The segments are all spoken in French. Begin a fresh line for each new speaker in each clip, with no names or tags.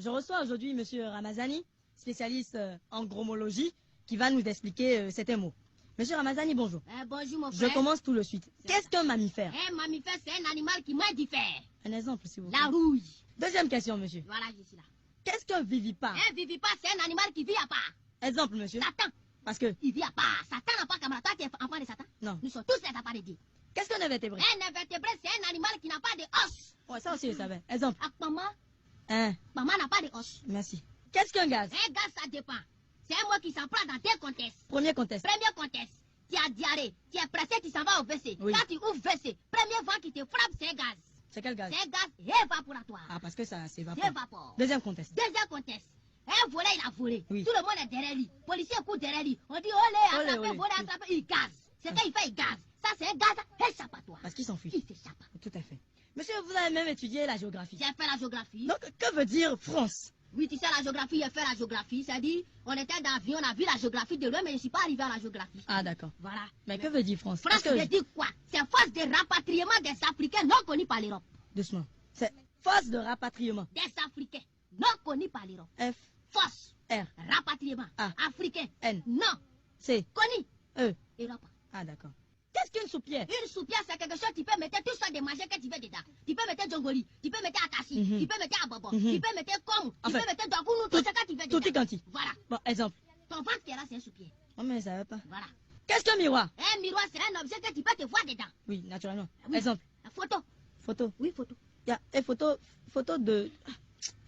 Je reçois aujourd'hui M. Ramazani, spécialiste en gromologie, qui va nous expliquer certains mots. Monsieur Ramazani, bonjour.
Bonjour mon frère.
Je commence tout de suite. Qu'est-ce qu'un mammifère?
Un mammifère, c'est un animal qui mange du fer.
Un exemple, s'il vous plaît.
La rouille.
Deuxième question, monsieur.
Voilà, je suis là.
Qu'est-ce qu'un vivipare?
Un vivipare, c'est un animal qui vit à part.
Exemple, monsieur.
Satan.
Parce que...
Il vit à part. Satan n'a pas camarade. Toi, tu es enfant de Satan?
Non.
Nous sommes tous les enfants de Dieu.
Qu'est-ce qu'un invertébré?
Un invertébré, c'est un animal qui n'a pas de os.
Ouais, ça aussi, je savais. Exemple.
Ah, maman
Hein.
Maman n'a pas de os.
Merci. Qu'est-ce qu'un gaz?
Un gaz, ça dépend. C'est un mot qui s'en prend dans deux contextes.
Premier contexte.
Premier contexte. Tu as diarrhée. Tu es pressé, tu s'en vas au WC.
Oui.
Quand tu ouvres WC, premier vent qui te frappe, c'est un gaz.
C'est quel gaz?
C'est un gaz évaporatoire.
Ah, parce que ça s'évapore.
S'évapore.
Deuxième contexte.
Deuxième contexte. Un volé, il a volé.
Oui.
Tout le monde est derrière lui. Policier court derrière lui. On dit olé,
Olé,
attrapé,
olé.
volé,
Oui.
attrapé. Il gaz. C'est quand il fait, il gaz. Ça, c'est un gaz échappatoire.
Parce qu'il s'enfuit.
Il s'échappe.
Tout à fait. Monsieur, vous avez même étudié la géographie.
J'ai fait la géographie.
Donc, que veut dire France?
Oui, tu sais, la géographie, j'ai fait la géographie. C'est-à-dire, on était dans l'avion, on a vu la géographie de loin, mais je ne suis pas arrivé à la géographie.
Ah, d'accord.
Voilà.
Mais que veut dire France?
France
Parce que...
veut dire quoi? C'est force de rapatriement des Africains non connus par l'Europe.
Doucement. C'est force de rapatriement.
Des Africains non connus par l'Europe.
F,
Force.
R,
Rapatriement.
A.
Africain.
N,
Non.
C,
Connu.
E.
Europe.
Ah, d'accord. Qu'est-ce qu'une soupière?
Une soupière, c'est quelque chose, tu peux mettre tout ça de manger que tu veux dedans. Tu peux mettre Djongoli, tu peux mettre Atassi,
Mhm.
tu peux mettre Abobo,
Mhm.
tu peux mettre Kom, tu
Enfin,
peux mettre Dogounou, tout ce que tu veux dedans.
Tutti quanti.
Voilà.
Bon, exemple.
Ton ventre qui est là, c'est une soupière.
Oh, mais ça va pas.
Voilà.
Qu'est-ce qu'un miroir?
Un miroir, c'est un objet que tu peux te voir dedans.
Oui, naturellement.
Oui.
Exemple.
La photo.
Photo.
Oui, photo.
Il y a et photo de...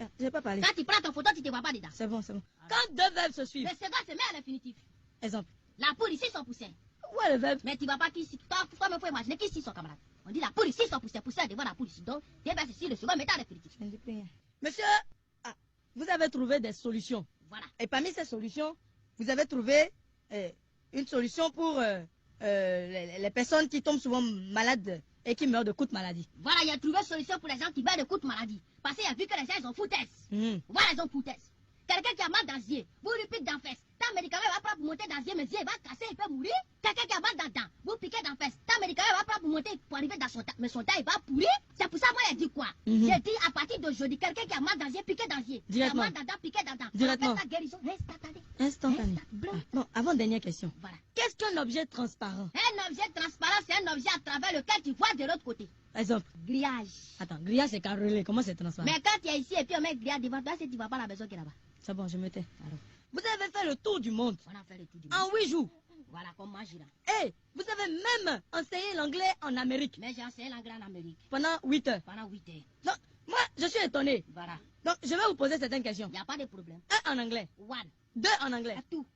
Ah, je vais pas parler.
Quand tu prends ton photo, tu te vois pas dedans.
C'est bon, c'est bon. Quand deux verbes se
Le
suivent.
second se met à l'infinitif.
Exemple.
La poule ici, son poussin.
Où est le verbe?
Mais tu vas pas qu'ici. Toi-même, faut imaginer qu'ici, son camarade. On dit la poule ici, son poussin. Poussin devant la poule ici. Donc, deux verbes ici, le second met à l'infinitif.
Je ne dis plus rien. Monsieur, ah, vous avez trouvé des solutions.
Voilà.
Et parmi ces solutions, vous avez trouvé une solution pour les personnes qui tombent souvent malades et qui meurent de coups de maladie.
Voilà, il a trouvé une solution pour les gens qui meurent de coups de maladie. Parce qu'il a vu que les gens, ils ont foutaise.
Mhm.
Voilà, ils ont foutaise. Quelqu'un qui a mal dans le yeux, vous lui piquez dans la fesse. Tant médicament va pas pour monter dans le yeux, mais le yeux va casser, il peut mourir. Quelqu'un qui a mal dans le dent, vous piquez dans la fesse. Tant médicament va pas pour monter, pour arriver dans son dent, mais son dent, il va pourrir. C'est pour ça, moi, il a dit quoi?
Mhm.
J'ai dit à partir d'aujourd'hui, quelqu'un qui a mal dans le yeux, piquez dans le yeux. Qui a
Directement.
mal dans le dent, piquez dans le dent.
Directement.
On appelle ça guérison instantanée.
Instantané.
Blanc.
Ah, bon, avant dernière question.
Voilà.
Qu'est-ce qu'un objet transparent?
Un objet transparent, c'est un objet à travers lequel tu vois de l'autre côté.
Exemple.
Grillage.
Attends, grillage c'est carrelé. Comment c'est transparent?
Mais quand tu es ici et puis on met grillage devant toi, si tu vois pas la maison qui est là-bas.
C'est bon, je me tais. Alors. Vous avez fait le tour du monde
On a fait le tour du monde.
en 8 jours.
Voilà, comme mange là.
Et vous avez même enseigné l'anglais en Amérique
Mais j'ai enseigné l'anglais en Amérique
pendant 8 heures.
pendant 8 heures.
Donc, moi, je suis étonné.
Voilà.
Donc, je vais vous poser certaines questions.
Il n'y a pas de problème.
1 en anglais,
One.
2 en anglais,
C'est tout.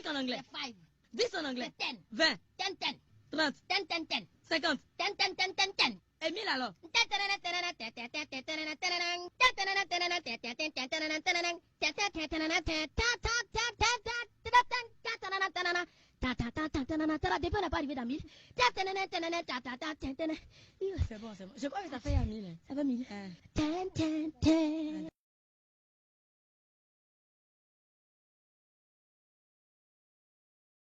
5 en anglais,
C'est five.
10 en anglais,
C'est 10.
20,
10, 10.
30,
10, 10, 10.
50
10, 10, 10, 10, 10.
et 1000 alors.
Depuis on n'a pas arrivé dans 1000.
C'est bon, c'est bon. Je crois que ça fait 1000.
Ça va 1000.
Hein.